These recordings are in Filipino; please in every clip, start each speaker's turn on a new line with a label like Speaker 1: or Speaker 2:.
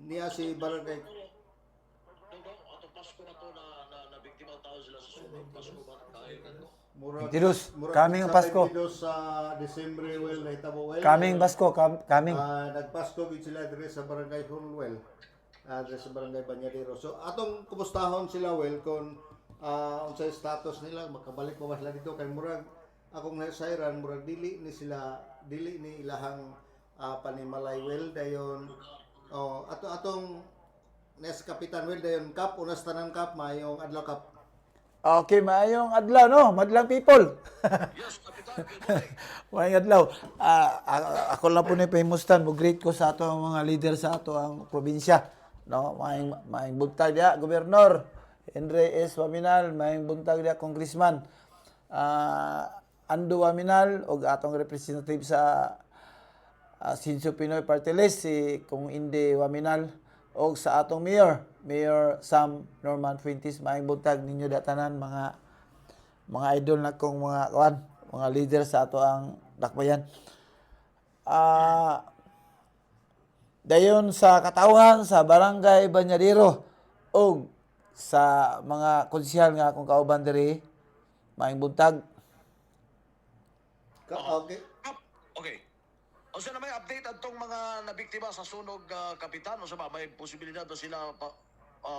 Speaker 1: niya si Barangay
Speaker 2: Ato Pasko na to na biktima tao sila sa sunog Pasko ba kahit
Speaker 1: murag
Speaker 3: 22.
Speaker 1: murag
Speaker 3: Kaming
Speaker 1: sa
Speaker 3: Pasko.
Speaker 1: 22 sa Disyembre well nahitabo well.
Speaker 3: Kaming Pasko, kaming.
Speaker 1: Nagpasko gid sila dire sa Barangay Hulwell. Dire sa Barangay Banyadero. So atong kumustahon sila well kung unsay status nila makabalik pa ba sila dito kay murag akong nasayran murag dili ni ilahang panimalay well dayon atong nes Kapitan well dayon kap unas tanan kap mayong adlaw kap.
Speaker 3: Okay, maayong adlaw, no? Madlang people.
Speaker 2: yes kapitan good morning.
Speaker 3: Maayong adlaw. Ako lang po na pahimustan. Mag-greet ko sa ato ang mga leader sa ato ang probinsya. No? Maayong buntag dia, Gobernador Henry S. Waminal. Maayong buntag dia, Congressman Ando Waminal. O atong representative sa Sinso Pinoy Party List, si Kung Inde Waminal. O sa atong Mayor Sam Norman Fuentes. Maayong buntag ninyo datanan mga idol na kong mga leader sa ato ang dakbayan. Dayon sa katawhan sa Barangay Banyadero o sa mga konsyal nga akong kauban diri, maayong buntag.
Speaker 1: Okay.
Speaker 2: Okay. O sa na may update atong mga nabiktima sa sunog kapitan o sa ba may posibilidad ba sila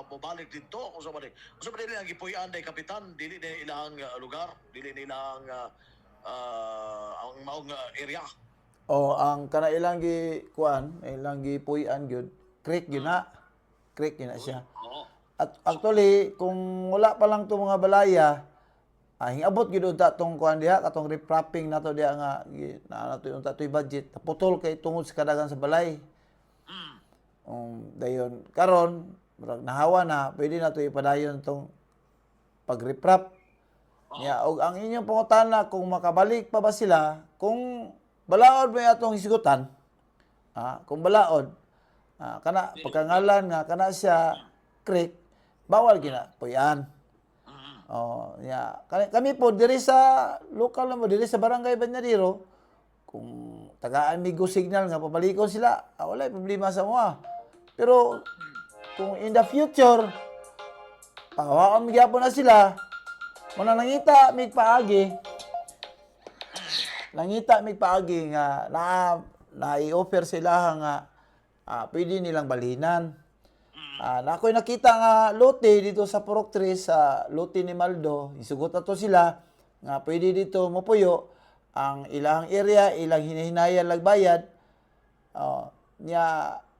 Speaker 2: bumalik dito o sa ba dili ang gipuy-an day kapitan dili na ilang lugar dili na ilang ang maong area.
Speaker 3: O ang kana ilang ilang gipuy-an gyud, creek gyud na. Creek gyud na siya.
Speaker 2: Oo.
Speaker 3: At actually kung wala pa lang to mga balaya, hingabot gid unta tong kuan diha katong repropping nato diha nga nato unta toy budget naputol kay tungod sa kadagan sa balay. Dayon karon murag nahawa na pwede na to ipadayon tong pag-reprop. Ya og ang inyong pangutana kung makabalik pa ba sila kung balaod may atong hisgutan. Kung balaod kana pagkangalan nga kana siya creek bawal gina puyan. Kami po diri sa lokal na mo diri sa Barangay Banyadero kung tagaan migo signal nga pabalikon sila, wala problema sa mga. Pero kung in the future pawaan gyapon na sila, muna nangita mig paagi nga na i-offer sila nga pwede nilang balinan. Na ako'y nakita nga lote dito sa Purok 3 sa lote ni Maldo, isugot na to sila nga pwede dito mopuyo ang ilang area, ilang hinahinayan lagbayad.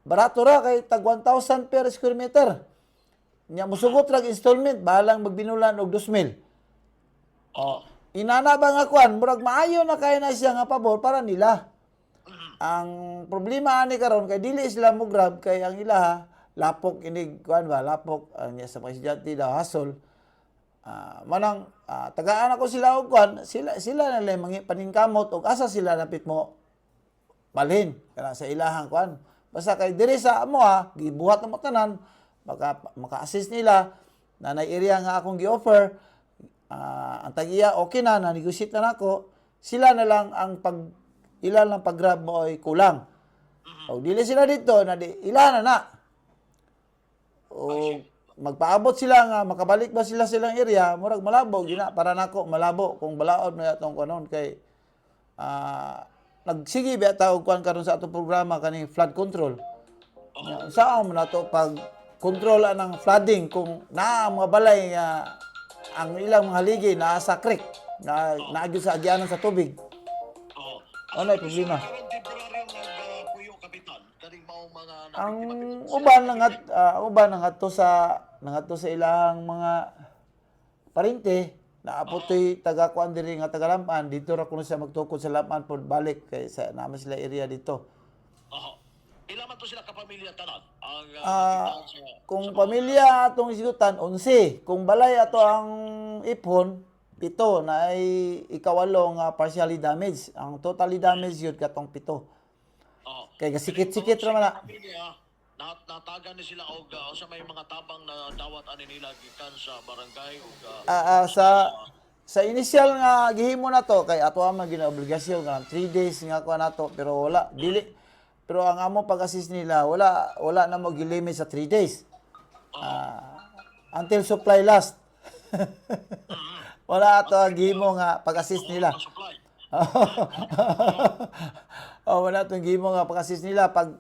Speaker 3: Barato ra kay tag 1,000 per square meter. Nya musugot ra installment balang magbinulan og 2,000. Inana ba nga kuan, murag maayo na kay na siya nga pabor para nila. Ang problema ani karon kay dili sila mo grab kay ang ilaha lapok inig kuan ba lapok ang sa presidente daw hasol manang tagaan ako sila og kuan sila na lang mangi paningkamot og asa sila napit mo balhin kana sa ilahang kuan basta kay diri sa amo gibuhat na mo tanan maka-assist nila na area nga akong gi-offer ang tagiya okay na negotiate na nako sila na lang ang ilan lang pag-grab mo ay kulang og dili sila dito na ilan na o magpaabot sila nga makabalik ba sila silang area murag malabo gina para nako malabo kung balaod na atong kanon kay nagsige ba taog kuan karon sa atong programa kaning flood control. Saan mo na to pag kontrol ng flooding kung naa mga balay nga ang ilang mga haligi naa sa creek na naagyo sa agyanan sa tubig. Ano ay problema? Ang uban nangadto sa ilang mga parente naapotoy taga kuan diri nga taga Lampan dito ra kuno siya magtukod sa Lampan pod balik kay sa naman sila area dito.
Speaker 2: Ilan man to sila ka pamilya tanan?
Speaker 3: Kung pamilya atong isigutan 11, kung balay ato ang ipon 7 na ay ikawalo nga partially damaged. Ang totally damaged yun katong 7. Kaya sikit-sikit ra man na.
Speaker 2: Natagan ni sila og sa may mga tabang na dawat ani nila gikan sa barangay ug
Speaker 3: sa initial nga gihimo na to kay ato ang ginaobligasyon nga 3 days nga kuha nato pero wala dili pero ang amo pag-assist nila wala na mo gilimit sa 3 days. Until supply last. Wala ato ang gimo nga pag-assist nila.
Speaker 2: Supply.
Speaker 3: Wala itong gimo nga pag-assist nila. Pag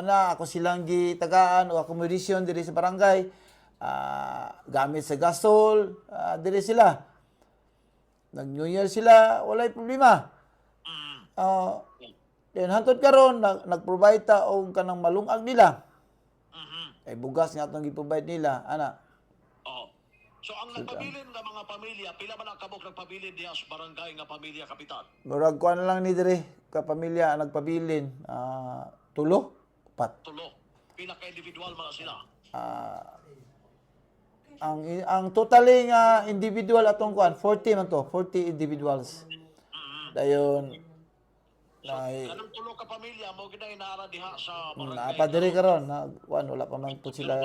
Speaker 3: na, ako silang gitagaan o accommodation diri sa barangay, gamit sa gasol, diri sila. Nag-New Year sila, walay problema. Then hantod karon nag-provide ta og kanang malungag nila. Ay bugas nga atong gi-provide nila, ana.
Speaker 2: Oo. So ang nagpabilin nga mga pamilya, pila man ang kabok nagpabilin diha sa barangay nga pamilya kapitan?
Speaker 3: Murag kuan lang ni dire ka pamilya ang nagpabilin, 3, 4.
Speaker 2: Tulo. Pila ka individual mga sila?
Speaker 3: Ang totally nga individual atong kuan 40 man to, 40 individuals. Dayon
Speaker 2: Kanang tulo ka pamilya mo gina inaara diha sa barangay.
Speaker 3: napadiri karon na kuan wala pa man po sila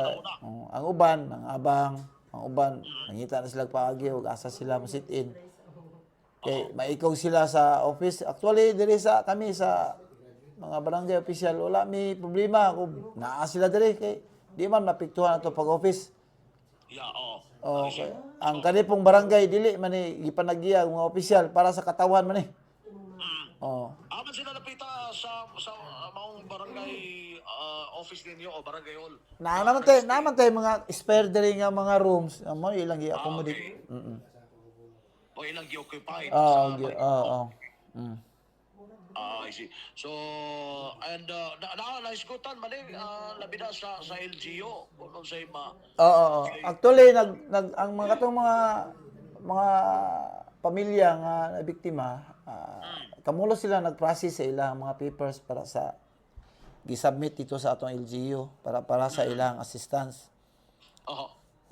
Speaker 3: ang uban ang uban nangita na sila paagi ug asa sila mo sit in kay maikaw sila sa office actually diri sa kami sa mga barangay official wala mi problema kung naa sila diri kay di man mapiktuhan ato pag office.
Speaker 2: Yeah, oo.
Speaker 3: Okay. Ang kanipong barangay dili man ni gipanaggiya ang mga opisyal para sa katawan man ni.
Speaker 2: Aman sila napita sa maong barangay office ninyo o barangay hall?
Speaker 3: Naman tay mga spare diri nga mga rooms, mo ilang i-accommodate.
Speaker 2: O ilang gi-occupied I see. So, and naisgutan man labida sa LGU kung say
Speaker 3: Actually ang mga katong mga pamilya nga na biktima, kamulo sila nag-process sa ilang mga papers para sa gi-submit dito sa atong LGU para sa ilang assistance.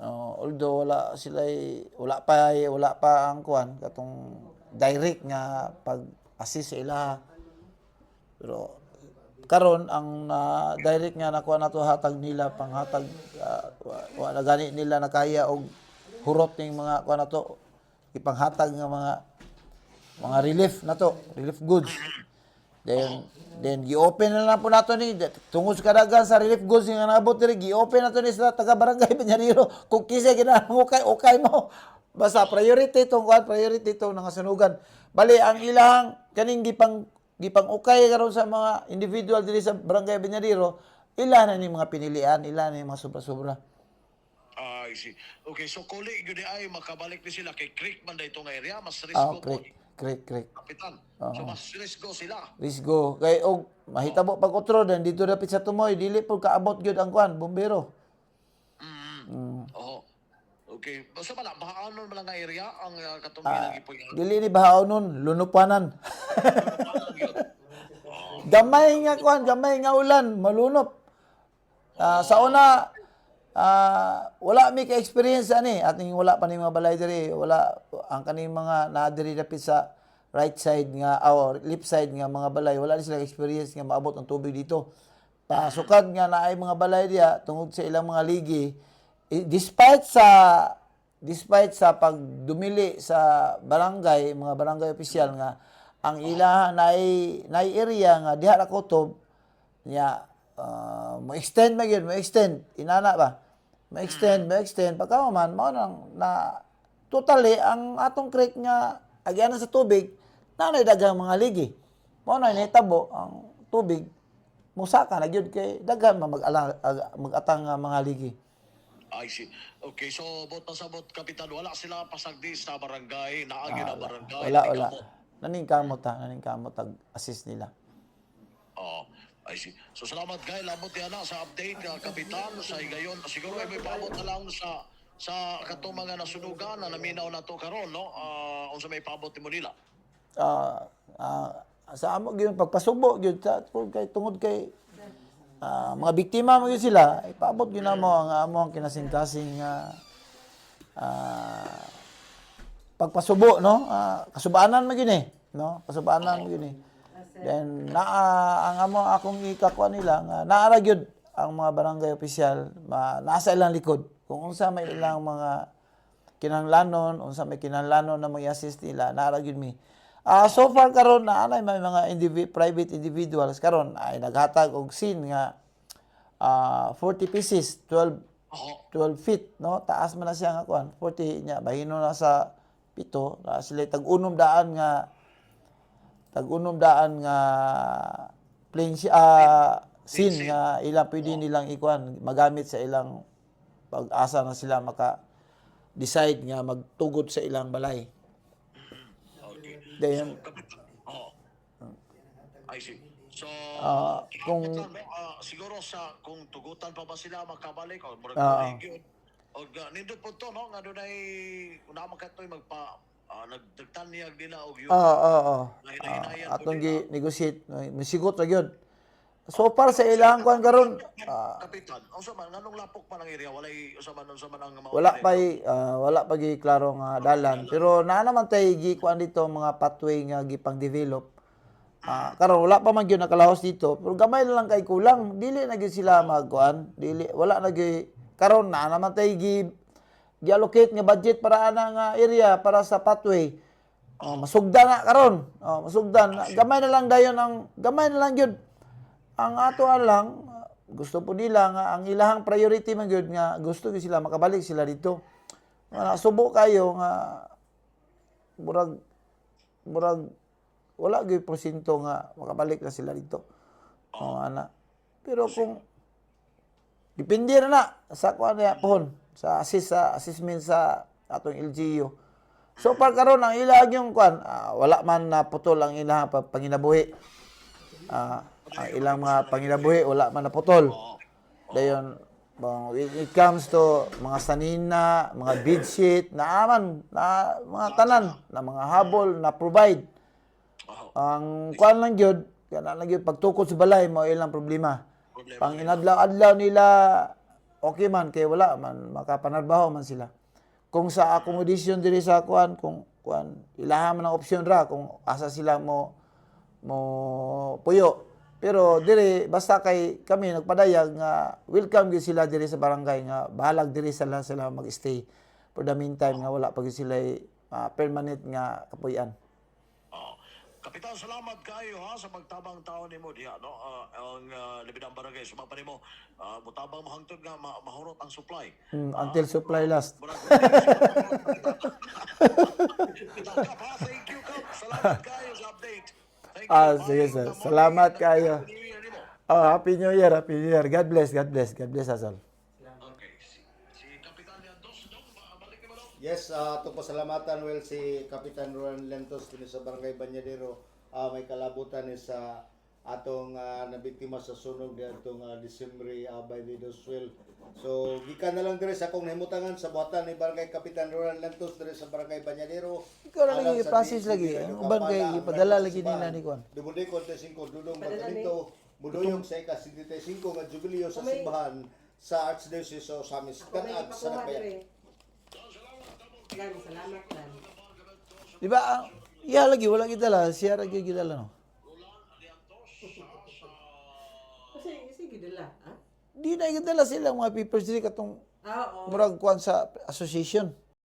Speaker 3: Although wala pa ang kuan katong direct nga pag-assist sa ila. Pero karon ang direct nga nakuha nato hatag nila panghatag wala gani nila nakaya og hurot ning mga kuha nato ipanghatag nga mga relief nato, relief goods. Then gi-open na lang po nato ni tungod sa kadagan sa relief goods nga naabot diri gi-open nato ni sa taga barangay Peñarero kung kinsa kinahanglan okay mo. Basta priority tong nangasunugan. Bali ang ilahang kaning gipang ukay karon sa mga individual diri sa barangay Peñarero, ila na ni mga pinilian, ila na ni mga sobra-sobra.
Speaker 2: I see. Okay, so kuli gyud ay makabalik ni sila kay creek man dayto nga area, mas risgo
Speaker 3: Creek.
Speaker 2: kapitan. So mas risgo sila.
Speaker 3: Risgo kay og mahitabo pag utro dan dito dapit sa tumoy dili pud kaabot gyud ang kwan, bombero.
Speaker 2: Oo. Okay, basta man bahaanon man nga area ang katong ginagipon.
Speaker 3: Dili ni bahaonon, lunupanan. Gamay nga ulan, malunop. Sa una wala mi ka-experience ani ating wala pa ni mga balay diri, wala ang kaning mga nadiri dapit sa right side nga or left side nga mga balay, wala ni sila experience nga maabot ang tubig dito. Pasukad nga naay mga balay diya tungod sa ilang mga ligi, despite sa pagdumili sa barangay, mga barangay official nga ang ilaha nay area nga diha ra kutob nya mo extend inana ba ma-extend pagka man mao nang na totally ang atong creek nga agyan sa tubig nanay daghang mga ligi mao na nahitabo ang tubig musaka na gyud kay daghan mag-atang nga mga ligi.
Speaker 2: I see. Okay, so bot pasabot kapitan wala sila pasagdi sa barangay, naagi na barangay.
Speaker 3: Wala. Naning kamot assist nila.
Speaker 2: I see. So salamat kay labot yan sa update kapitan sa higayon. Siguro ay may paabot na lang sa katong mga nasunugan na naminaw na to karon no. Unsa may paabot mo nila?
Speaker 3: Sa amo gyud pagpasubo gyud sa tungod kay mga biktima mo gyud sila ipaabot gyud namo ang among kinasing-kasing pagpasubo no kasubaanan mo gyud no kasubaanan mo gyud then ang akong ikakuan nila nga naara gyud ang mga barangay official nasa ilang likod kung unsa may ilang mga kinahanglanon unsa may kinahanglanon na mag-assist nila naara gyud mi So far karon na anay may mga private individuals karon ay naghatag og sin nga 40 pieces, 12 feet, no? Taas man na siya nga kuan, 40 nya bahino na sa pito, na sila tag-unom daan nga plain sin nga ilang pwede nilang ikuan magamit sa ilang pag-asa na sila maka decide nga magtugod sa ilang balay.
Speaker 2: Okay.
Speaker 3: Dayon
Speaker 2: Oh. I see. So,
Speaker 3: kung
Speaker 2: siguro kung tugutan pa ba sila makabalik o murag
Speaker 3: Oo.
Speaker 2: region o nindot po to no nga dunay una makatoy nagdagtan niya nila og yun. Hinahinahinayan po
Speaker 3: atong
Speaker 2: nila.
Speaker 3: gi-negotiate misigot ra gyud. So far sa ilang kuan karon
Speaker 2: Kapitan, unsa man nganong lapok pa ng area walay unsa man ang
Speaker 3: wala pa gi klaro nga dalan pero naa naman tay gi kuan dito mga pathway nga gipang develop. Karon wala pa man gyud nakalahos dito pero gamay na lang kay kulang dili na gyud sila magkuan dili wala na gyud karon naa naman tay gi-allocate nga budget para ana nga area para sa pathway. Masugdan na karon. Masugdan na. Gamay na lang gyud. Ang ato lang gusto po nila nga ang ilahang priority man gyud nga gusto gyud sila makabalik sila dito. Subo kayo nga murag wala gyud porsyento nga makabalik na sila dito. Ana. Pero kung depende na sa kuan niya pohon sa assessment sa atong LGU. So far karon ang ilang yung kuan wala man naputol ang ilang panginabuhi. Ang ilang mga panginabuhi wala man naputol. Dayon it comes to mga sanina, mga bedsheet, naaman na mga tanan na mga habol na provide. Ang kuan lang gyud, kana lang gyud pagtukod sa balay mo ilang problema. Pang inadlaw-adlaw nila okay man kay wala man makapanarbaho man sila. Kung sa accommodation diri sa kuan kung kuan ilaha man ang opsyon ra kung asa sila mo puyo. Pero diri basta kay kami nagpadayag nga welcome gyud sila diri sa barangay nga bahalag diri sila mag-stay for the meantime nga wala pa gyud sila permanent nga kapuy-an.
Speaker 2: Kapitan, salamat kayo ha sa pagtabang taon nimo diha no ang Libidang Barangay sumapa nimo mutabang mo hangtod nga mahurot ang supply.
Speaker 3: Until supply last.
Speaker 2: Thank you, Kap. Salamat kayo sa update. Thank you.
Speaker 3: Sige sir. Salamat kayo. Happy New Year, Happy New Year. God bless Asol.
Speaker 2: Okay. Si Kapitan Lentos, no? Balik mo no?
Speaker 1: Yes, ito po salamatan si Kapitan Roland Lentos din sa Barangay Banyadero. May kalabutan ni sa atong nabiktima sa sunog diadtong Disyembre by the Doswell. So gikan na lang dire sa akong nahimutangan sa buhatan ni Barangay Kapitan Roland Lentos dire sa Barangay Banyadero.
Speaker 3: Ikaw na lagi process lagi. Ang uban kay ipadala lagi nila ni kuan.
Speaker 1: Dumuday konte 5 dudong pagdito muduyong sa ika-75 nga jubileo sa simbahan sa Archdiocese of Osamis kanag sa Nabayan.
Speaker 4: Salamat lang.
Speaker 3: Di ba? Iya lagi wala gidala, siya lagi gidala no.
Speaker 4: Sige dala, ha?
Speaker 3: Di na gidala sila mga papers diri katong
Speaker 4: Oo.
Speaker 3: murag kuan sa association.